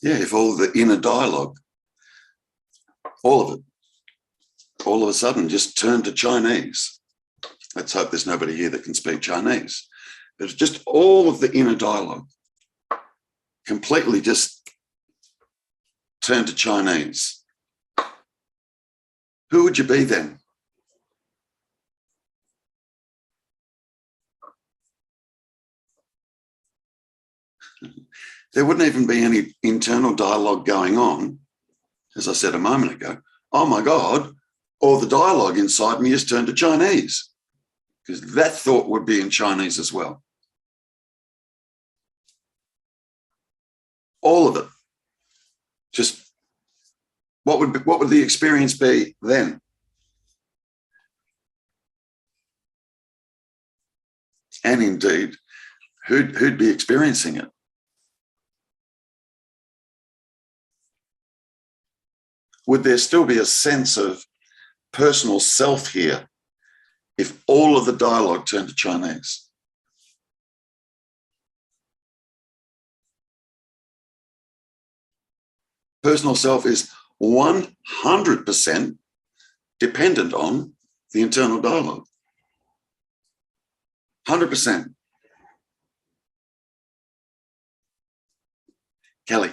Yeah, if all the inner dialogue, all of it, all of a sudden just turned to Chinese. Let's hope there's nobody here that can speak Chinese. But it's just all of the inner dialogue completely just turned to Chinese. Who would you be then? There wouldn't even be any internal dialogue going on, as I said a moment ago. Oh my God, all the dialogue inside me has turned to Chinese, because that thought would be in Chinese as well. All of it. Just what would the experience be then? And indeed, who'd be experiencing it? Would there still be a sense of personal self here if all of the dialogue turned to Chinese? Personal self is 100% dependent on the internal dialogue. 100%. Kelly.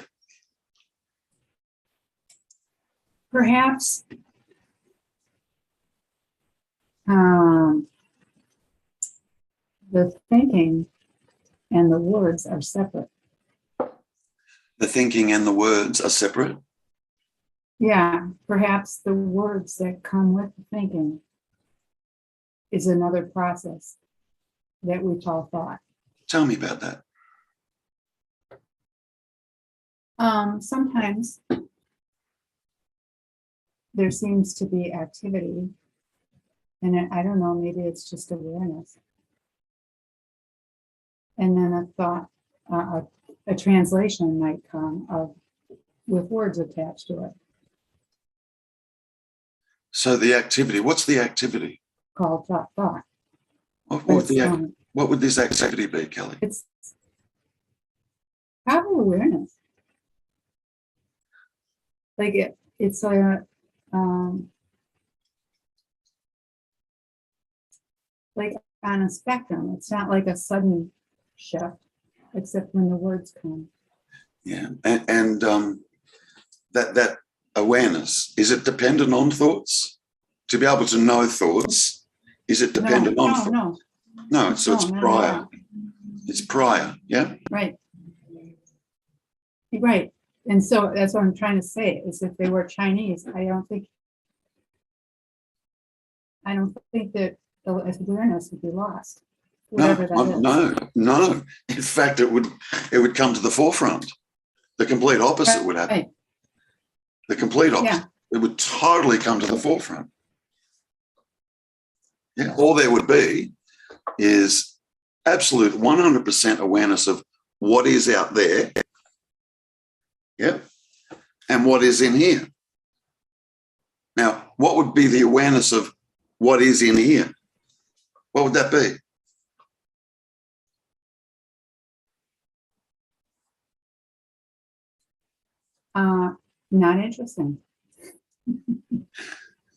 Perhaps the thinking and the words are separate. The thinking and the words are separate? Yeah, perhaps the words that come with the thinking is another process that we call thought. Tell me about that. Sometimes there seems to be activity, and I don't know, maybe it's just awareness. And then a thought, a translation might come with words attached to it. So the activity, what's the activity? Called thought. What would this activity be, Kelly? It's probably awareness. Like it's a like on a spectrum. It's not like a sudden shift, except when the words come. Yeah, and that awareness, is it dependent on thoughts? To be able to know thoughts, is it dependent on thoughts? No, so it's prior. It's prior, yeah? Right. Right. And so that's what I'm trying to say, is if they were Chinese, I don't think that the awareness would be lost. No. In fact, it would come to the forefront. The complete opposite would happen. Right. The complete opposite. Yeah. It would totally come to the forefront. Yeah. All there would be is absolute 100% awareness of what is out there. Yeah. And what is in here. Now, what would be the awareness of what is in here? What would that be? Not interesting.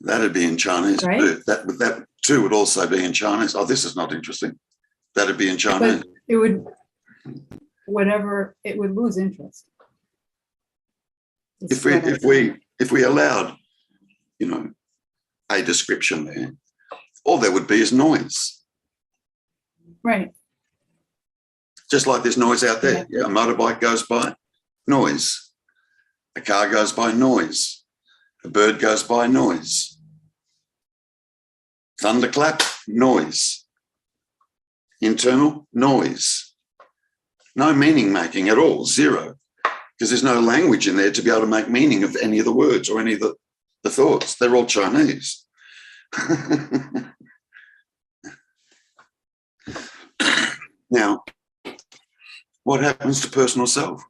That'd be in Chinese, right? Too. That too would also be in Chinese. Oh, this is not interesting. That'd be in Chinese. But it would, it would lose interest. If we allowed, a description there, all there would be is noise. Right. Just like there's noise out there. Yeah, a motorbike goes by, noise. A car goes by, noise. A bird goes by, noise. Thunderclap, noise. Internal, noise. No meaning making at all, zero. Because there's no language in there to be able to make meaning of any of the words or any of the thoughts. They're all Chinese. Now, what happens to personal self?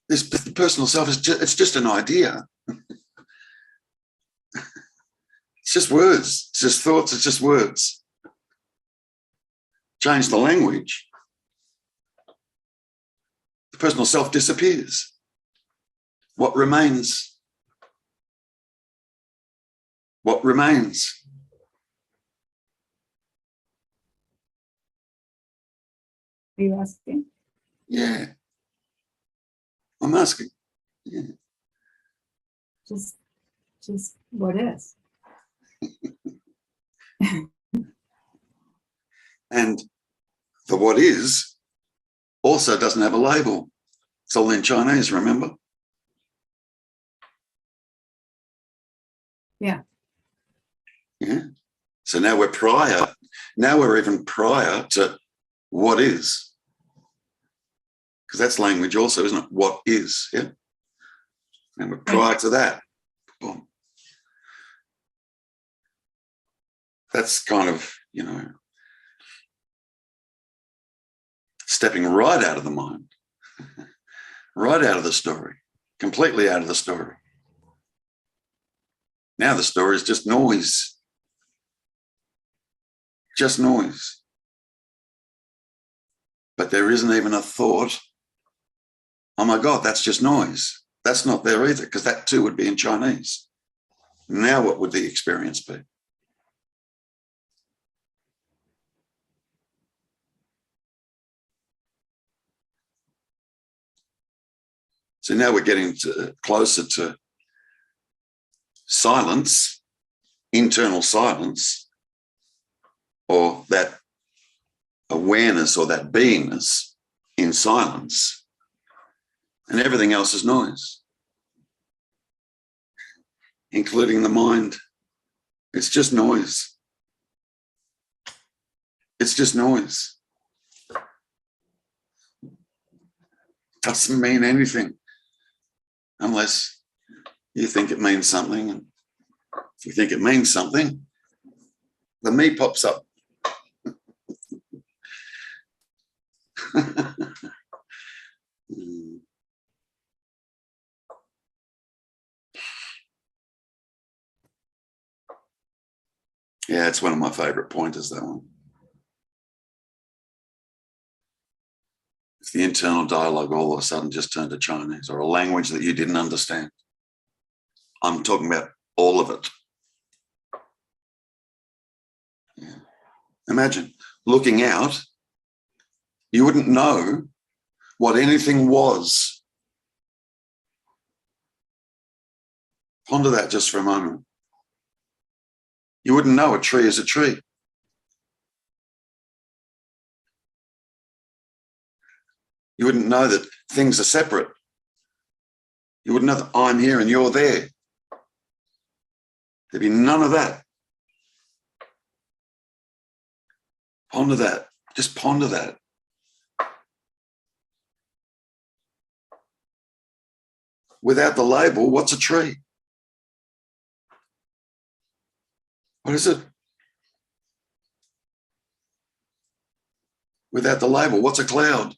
This personal self it's just an idea. It's just words. It's just thoughts. It's just words. Change the language. The personal self disappears. What remains? What remains? Are you asking? Yeah. I'm asking. Yeah. Just what is? And the what is also doesn't have a label. It's all in Chinese, remember? Yeah. Yeah. So now we're prior. Now we're even prior to what is. Because that's language also, isn't it? What is, yeah? And we're prior to that. Boom. That's kind of, stepping right out of the mind, right out of the story, completely out of the story. Now the story is just noise. Just noise. But there isn't even a thought, oh my God, that's just noise. That's not there either, because that too would be in Chinese. Now what would the experience be? So now we're getting closer to silence, internal silence, or that awareness or that beingness in silence, and everything else is noise, including the mind. It's just noise. It's just noise. Doesn't mean anything unless you think it means something. And if you think it means something, the me pops up. Yeah, it's one of my favorite pointers, that one. If the internal dialogue all of a sudden just turned to Chinese or a language that you didn't understand. I'm talking about all of it. Yeah. Imagine looking out, you wouldn't know what anything was. Ponder that just for a moment. You wouldn't know a tree is a tree. You wouldn't know that things are separate. You wouldn't know that I'm here and you're there. There'd be none of that. Ponder that. Just ponder that. Without the label, what's a tree? What is it? Without the label, what's a cloud?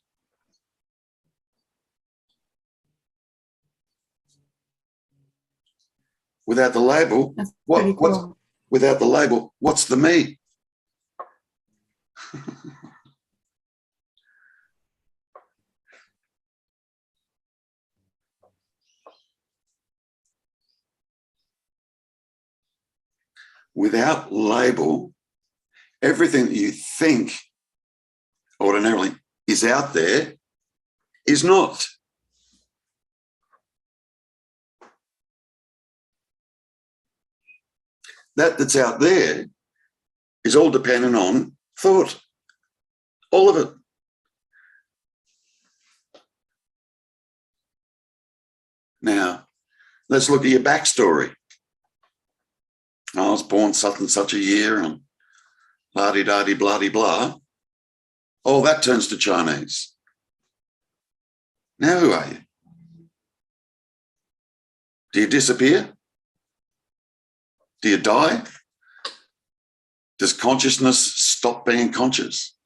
Without the label, what's without the label, what's the me? Without label, everything that you think ordinarily is out there is not. That's out there is all dependent on thought. All of it. Now, let's look at your backstory. I was born such and such a year and la-di-da-di, blah-di-blah. All that turns to Chinese. Now who are you? Do you disappear? Do you die? Does consciousness stop being conscious?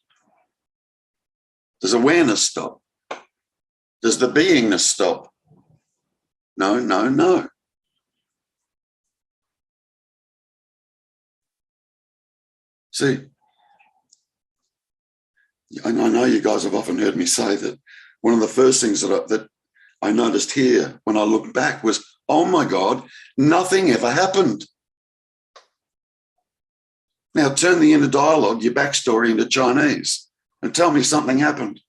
Does awareness stop? Does the beingness stop? No, no, no. See, I know you guys have often heard me say that one of the first things that I noticed here when I looked back was, oh my God, nothing ever happened. Now turn the inner dialogue, your backstory, into Chinese and tell me something happened.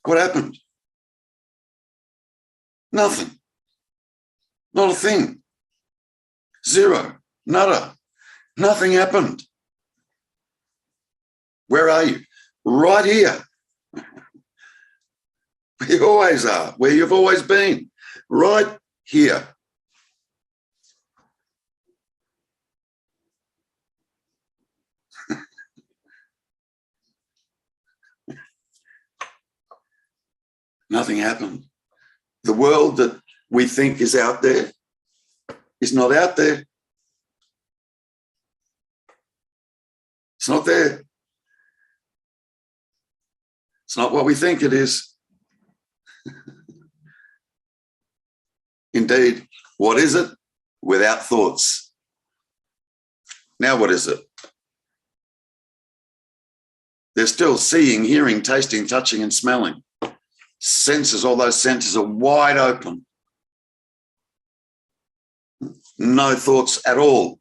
What happened? Nothing. Not a thing. Zero. Nada. Nothing happened. Where are you? Right here. Where you always are, where you've always been. Right here. Nothing happened. The world that we think is out there is not out there. It's not there. It's not what we think it is. Indeed, what is it? Without thoughts. Now what is it? They're still seeing, hearing, tasting, touching, and smelling. Senses, all those senses are wide open. No thoughts at all.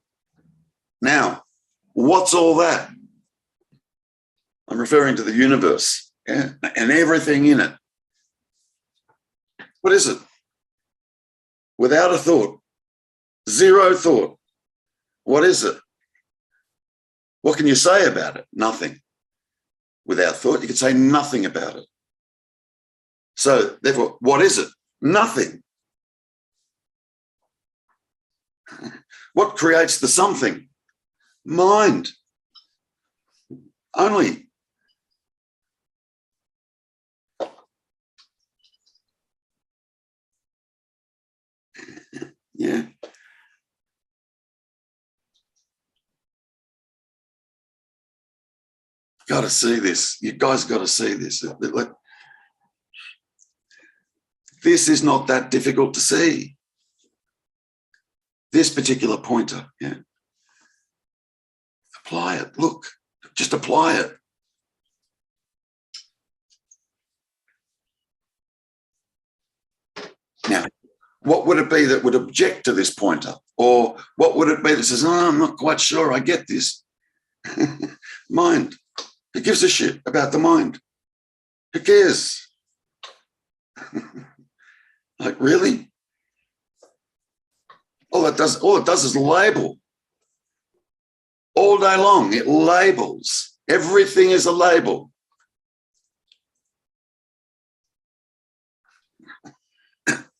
Now, what's all that? I'm referring to the universe, yeah, and everything in it. What is it? Without a thought, zero thought. What is it? What can you say about it? Nothing. Without thought, you can say nothing about it. So therefore, what is it? Nothing. What creates the something? Mind. Only. Yeah. Got to see this. You guys got to see this. Like, this is not that difficult to see. This particular pointer, yeah. Apply it. Look, just apply it. Now, what would it be that would object to this pointer? Or what would it be that says, oh, I'm not quite sure I get this? Mind. Who gives a shit about the mind? Who cares? Like, really? All it does is label. All day long, it labels. Everything is a label.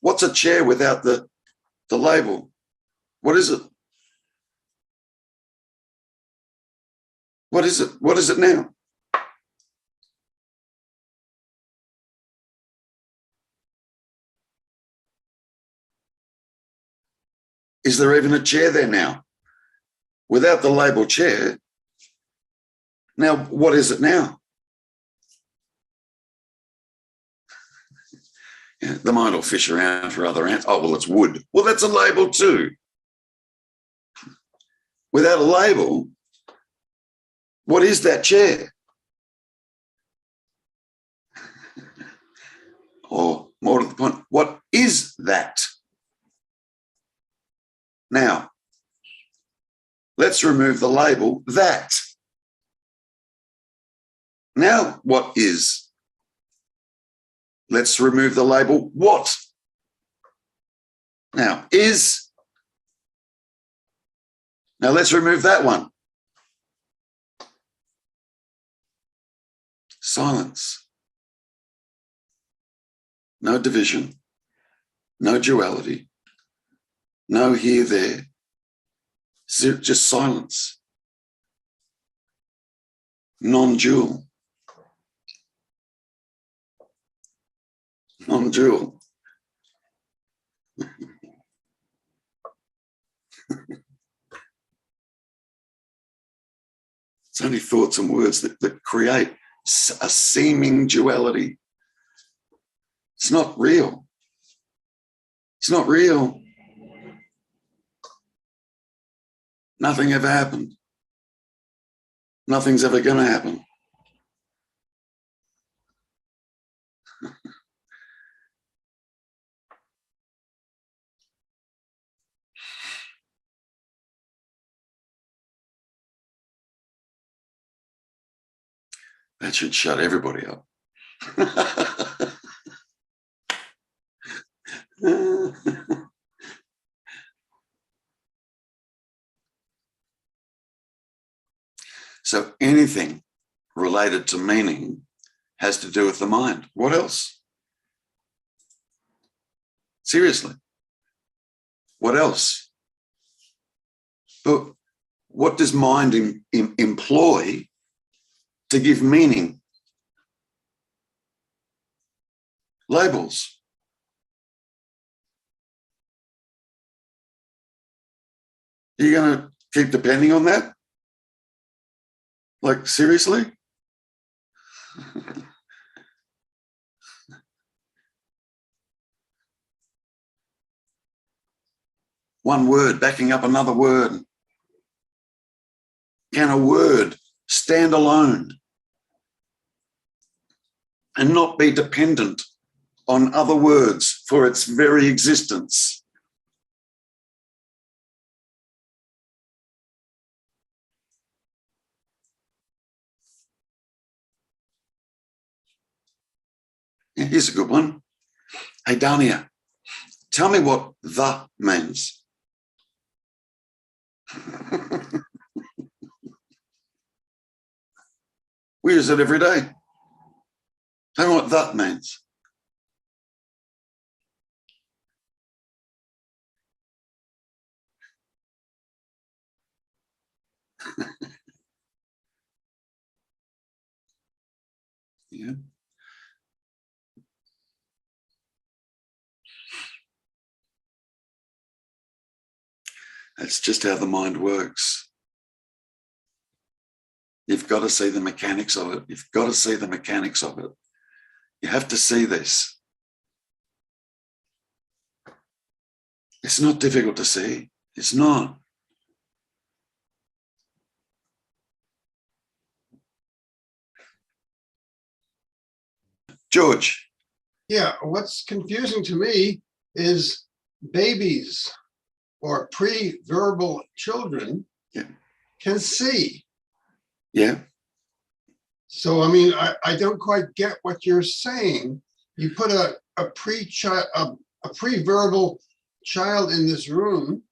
What's a chair without the label? What is it? What is it? What is it now? Is there even a chair there now? Without the label chair, now what is it now? Yeah, the mind will fish around for other answers. Oh, well, it's wood. Well, that's a label too. Without a label, what is that chair? Or more to the point, what is that? Now, let's remove the label that. Now, what is? Let's remove the label what. Now, is. Now, let's remove that one. Silence. No division. No duality. No here, there. Just silence. Non-dual. Non-dual. It's only thoughts and words that create a seeming duality. It's not real. It's not real. Nothing ever happened. Nothing's ever going to happen. That should shut everybody up. So anything related to meaning has to do with the mind. What else? Seriously. What else? But what does mind employ to give meaning? Labels. Are you going to keep depending on that? Like, seriously? One word backing up another word. Can a word stand alone and not be dependent on other words for its very existence? Here's a good one. Hey, Dania, tell me what "the" means. We use it every day. Tell me what "that" means. Yeah. That's just how the mind works. You've got to see the mechanics of it. You've got to see the mechanics of it. You have to see this. It's not difficult to see. It's not. George. Yeah, what's confusing to me is babies or pre-verbal children can see. Yeah. So, I mean, I don't quite get what you're saying. You put a pre-verbal child in this room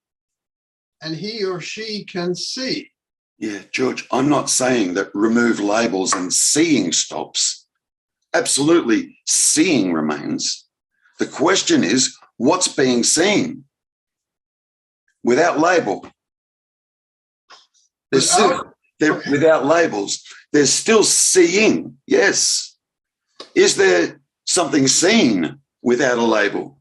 and he or she can see. Yeah, George, I'm not saying that remove labels and seeing stops. Absolutely, seeing remains. The question is, what's being seen? Without label. Without labels, there's still seeing, yes. Is there something seen without a label?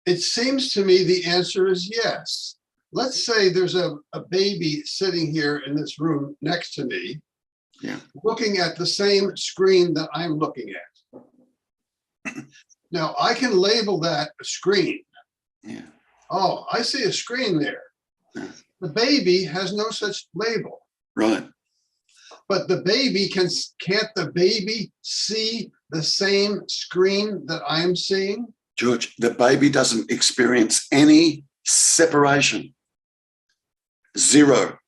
It seems to me the answer is yes. Let's say there's a baby sitting here in this room next to me, looking at the same screen that I'm looking at. Now, I can label that a screen. Yeah. Oh, I see a screen there. Yeah. The baby has no such label. Right. But the baby can't the baby see the same screen that I'm seeing? George, the baby doesn't experience any separation. Zero.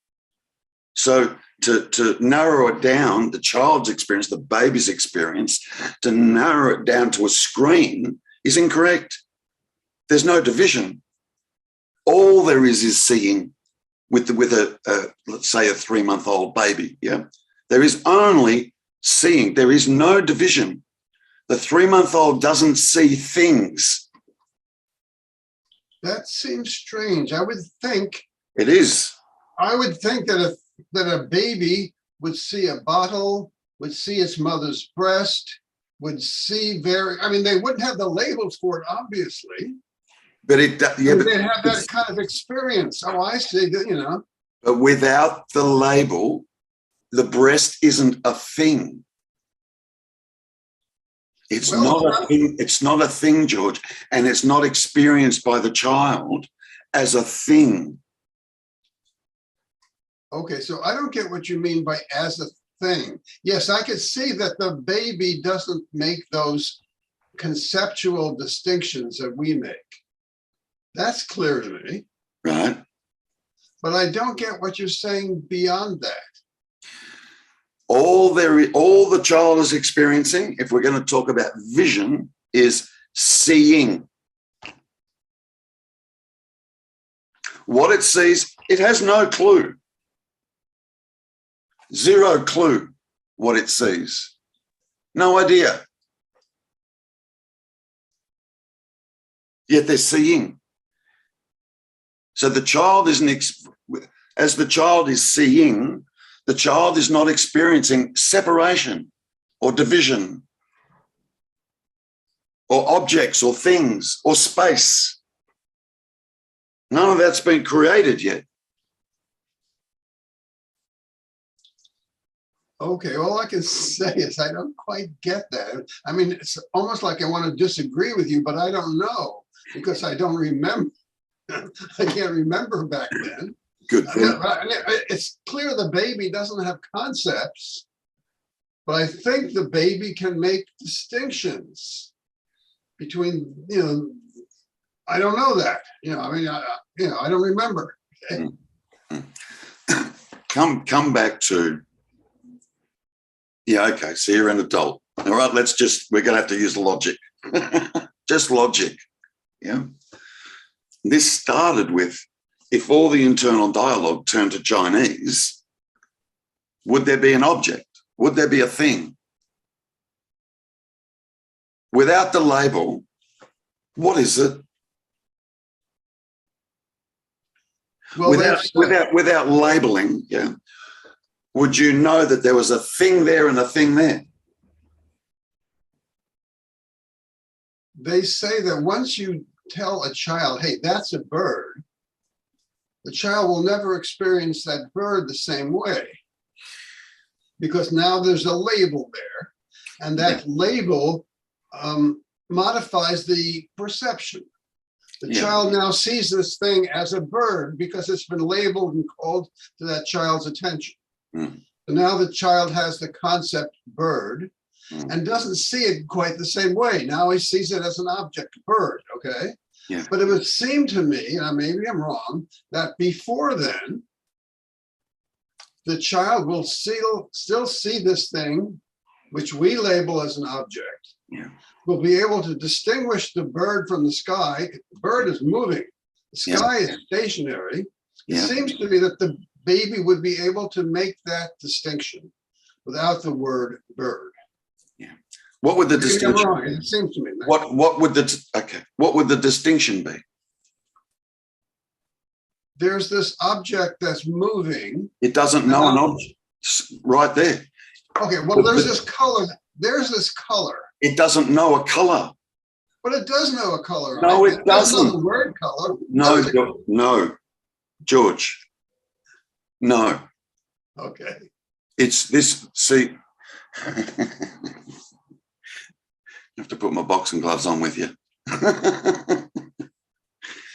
So to narrow it down, the child's experience, the baby's experience, to narrow it down to a screen is incorrect. There's no division. All there is seeing with let's say a 3-month-old baby. Yeah, there is only seeing. There is no division. The 3-month-old doesn't see things. That seems strange. I would think it is. I would think that a baby would see a bottle, would see its mother's breast, would see I mean, they wouldn't have the labels for it, obviously. But they'd have that kind of experience. Oh, I see that, you know. But without the label, the breast isn't a thing. It's not a thing. It's not a thing, George, and it's not experienced by the child as a thing. Okay, so I don't get what you mean by as a thing. Yes, I could see that the baby doesn't make those conceptual distinctions that we make. That's clear to me. Right. But I don't get what you're saying beyond that. All the child is experiencing, if we're going to talk about vision, is seeing. What it sees, it has no clue. Zero clue what it sees. No idea. Yet they're seeing. So the child isn't, as the child is seeing, the child is not experiencing separation or division or objects or things or space. None of that's been created yet. Okay, all I can say is I don't quite get that. I mean, it's almost like I want to disagree with you, but I don't know because I don't remember. I can't remember back then. Good thing. It's clear the baby doesn't have concepts, but I think the baby can make distinctions between, I don't know that, I mean, I don't remember. Okay? Come back to, okay, so you're an adult. All right, we're going to have to use logic. Just logic. Yeah. This started with, if all the internal dialogue turned to Chinese, would there be an object? Would there be a thing? Without the label, what is it? Well, without labeling, yeah, would you know that there was a thing there and a thing there? They say that once you tell a child, hey, that's a bird, the child will never experience that bird the same way because now there's a label there, and that label modifies the perception. The child now sees this thing as a bird because it's been labeled and called to that child's attention. So now the child has the concept bird and doesn't see it quite the same way. Now he sees it as an object, bird, okay? Yeah. But it would seem to me, and maybe I'm wrong, that before then, the child will still see this thing, which we label as an object. Yeah. Will be able to distinguish the bird from the sky. The bird is moving. The sky is stationary. It seems to me that the baby would be able to make that distinction without the word bird. Yeah. What would the distinction? I'm wrong. It seems to me. What would the distinction be? There's this object that's moving. It doesn't know an object. Right there. Okay. Well, there's this color. There's this color. It doesn't know a color. But it does know a color. No, right? it doesn't. Know the word color. No, George. No. Okay. It's this. See, I have to put my boxing gloves on with you.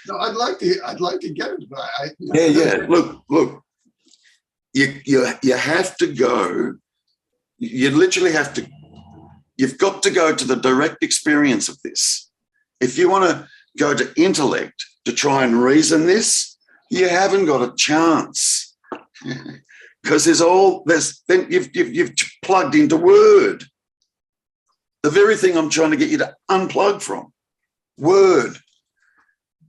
No, I'd like to get it, but Yeah. Look. You have to go. You literally have to. You've got to go to the direct experience of this. If you want to go to intellect to try and reason this, you haven't got a chance because then you've plugged into word. The very thing I'm trying to get you to unplug from, word.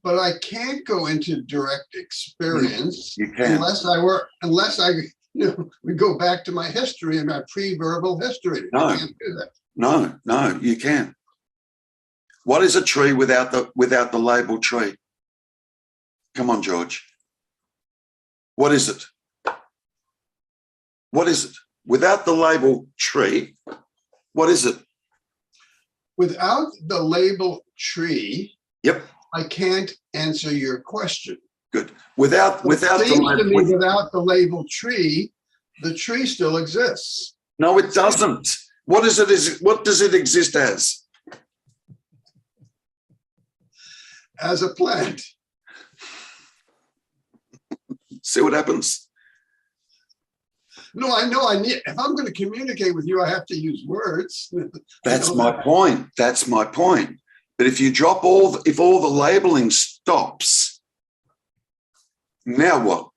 But I can't go into direct experience You can. unless we go back to my history and my pre-verbal history. No. I can't do that. No, you can. What is a tree without the label tree? Come on, George. What is it? What is it? Without the label tree, what is it? Without the label tree, Yep. I can't answer your question. Good. Without the label tree, the tree still exists. No, it doesn't. What does it exist as? As a plant. See what happens? No, I know I need, if I'm going to communicate with you, I have to use words. That's my point. That's my point. But if you drop if all the labeling stops, now what?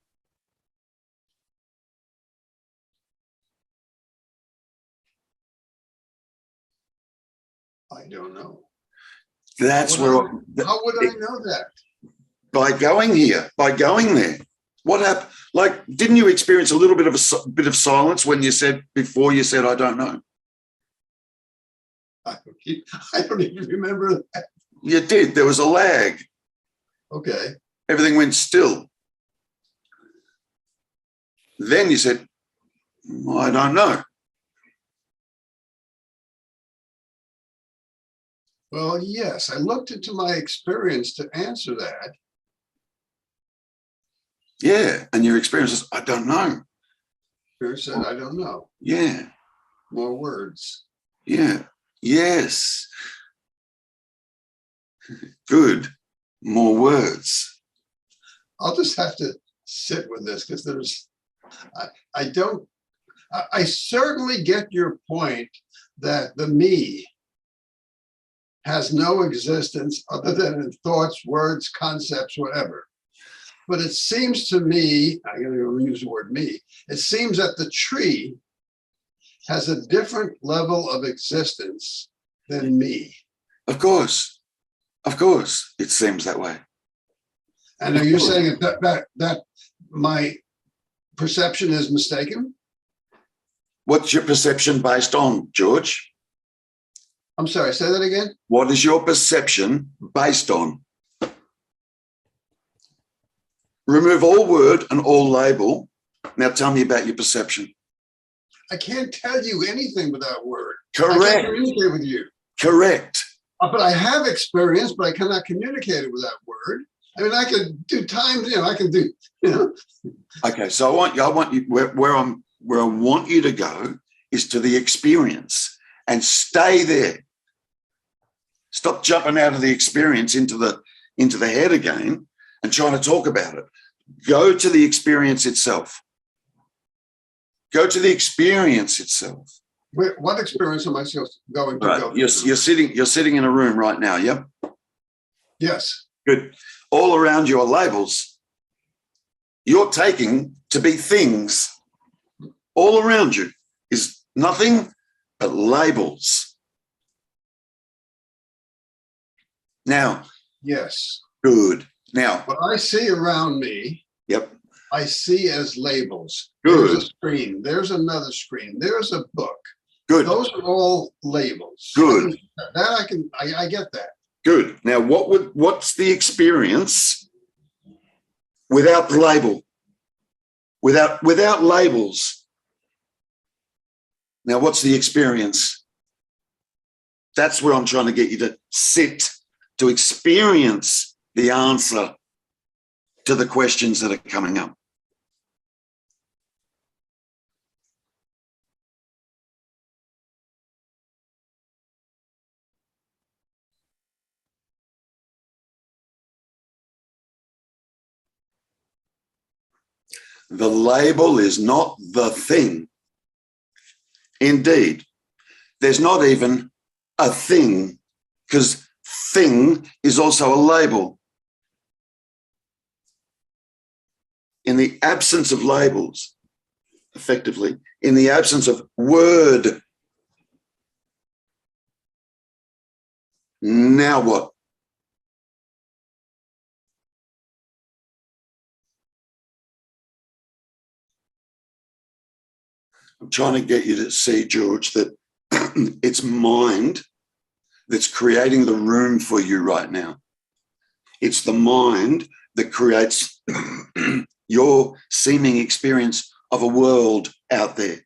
I don't know. That's where. How would I know that? By going here, by going there. What happened? Like, didn't you experience a little bit of silence when you said, before you said, I don't know? I don't even remember that. You did. There was a lag. Okay. Everything went still. Then you said, I don't know. Well, yes, I looked into my experience to answer that. Yeah. And your experience is, I don't know. Spirit said, I don't know. Yeah. More words. Yeah. Yes. Good. More words. I'll just have to sit with this because I certainly get your point that the me has no existence other than in thoughts, words, concepts, whatever. But it seems to me, I'm going to use the word me, it seems that the tree has a different level of existence than me. Of course. Of course. It seems that way. And are you saying that my perception is mistaken? What's your perception based on, George? I'm sorry, say that again. What is your perception based on? Remove all word and all label. Now tell me about your perception. I can't tell you anything without word. I Correct. can't communicate with you. Correct. But I have experience, but I cannot communicate it without word. I mean, I could do time, I can do, Okay, so I want you where I want you to go is to the experience and stay there. Stop jumping out of the experience into the head again and trying to talk about it. Go to the experience itself. Go to the experience itself. What experience am I supposed to going to go to? You're sitting in a room right now, yep? Yes. Good. All around you are labels. You're taking to be things. All around you is nothing but labels. Now. Yes. Good. Now. What I see around me. Yep. I see as labels. Good. There's a screen. There's another screen. There's a book. Good. Those are all labels. Good. I get that. Good. Now, what's the experience without the label? Without labels. Now, what's the experience? That's where I'm trying to get you to sit, to experience the answer to the questions that are coming up. The label is not the thing. Indeed, there's not even a thing, because thing is also a label. In the absence of labels, effectively, in the absence of word, now what? I'm trying to get you to see, George, that it's mind that's creating the room for you right now. It's the mind that creates your seeming experience of a world out there.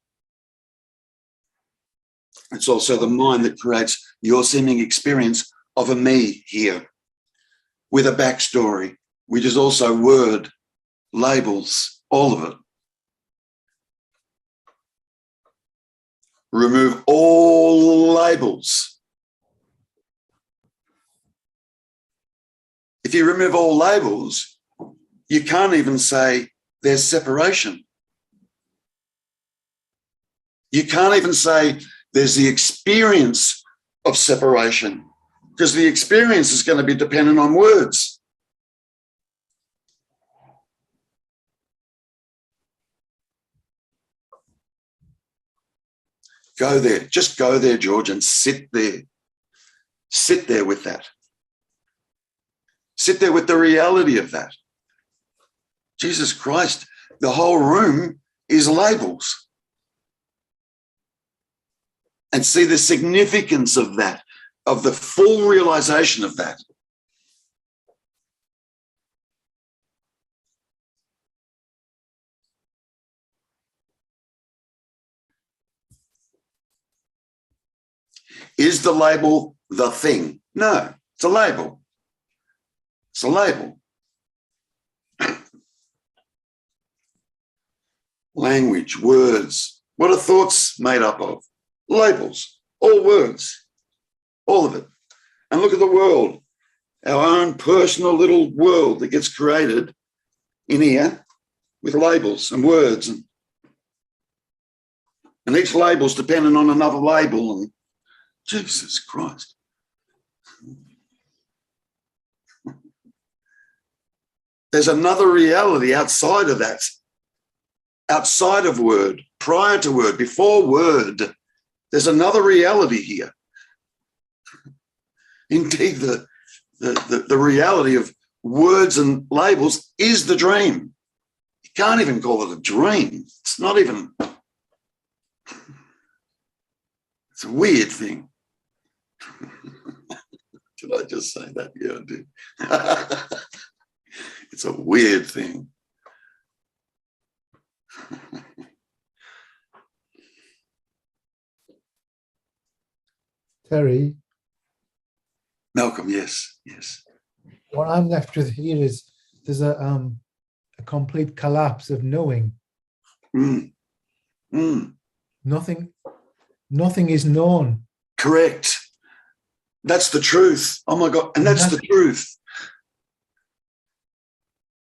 It's also the mind that creates your seeming experience of a me here with a backstory, which is also word, labels, all of it. Remove all labels. If you remove all labels, you can't even say there's separation. You can't even say there's the experience of separation, because the experience is going to be dependent on words. Go there. Just go there, George, and sit there. Sit there with that. Sit there with the reality of that. Jesus Christ, the whole room is labels. And see the significance of that, of the full realization of that. Is the label the thing? No, it's a label. It's a label. Language, words. What are thoughts made up of? Labels, all words, all of it. And look at the world, our own personal little world that gets created in here with labels and words. And each label's dependent on another label. And Jesus Christ. There's another reality outside of that, outside of word, prior to word, before word. There's another reality here. Indeed, the reality of words and labels is the dream. You can't even call it a dream. It's not even, it's a weird thing. Did I just say that? Yeah, I did. It's a weird thing. Terry, Malcolm, yes, yes. what I'm left with here is there's a complete collapse of knowing. Mm. Mm. Nothing is known. Correct. That's the truth. Oh my God. And that's the truth.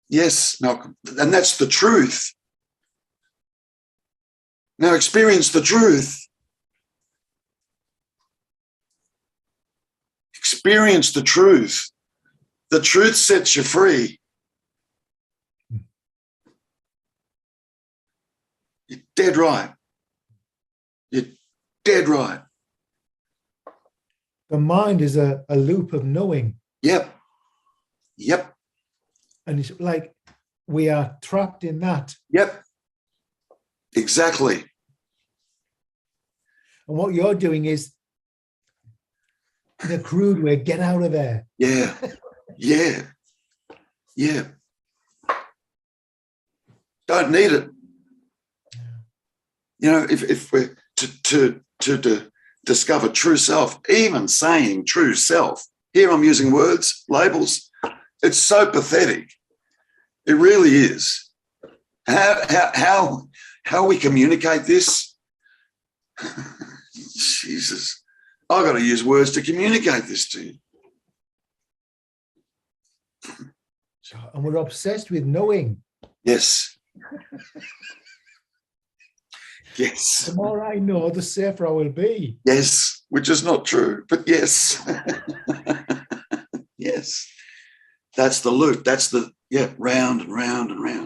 Yes, Malcolm. And that's the truth. Now experience the truth. Experience the truth. The truth sets you free. You're dead right. You're dead right. The mind is a loop of knowing. Yep. Yep. And it's like we are trapped in that. Yep. Exactly. And what you're doing is, in a crude way, get out of there. Yeah. Yeah. Yeah. Don't need it. You know, if we're to discover true self, even saying true self, here I'm using words, labels, it's so pathetic. It really is. How we communicate this? Jesus, I've got to use words to communicate this to you. And we're obsessed with knowing. Yes. Yes. The more I know, the safer I will be. Yes, which is not true, but yes. Yes. That's the loop. That's the, round and round and round.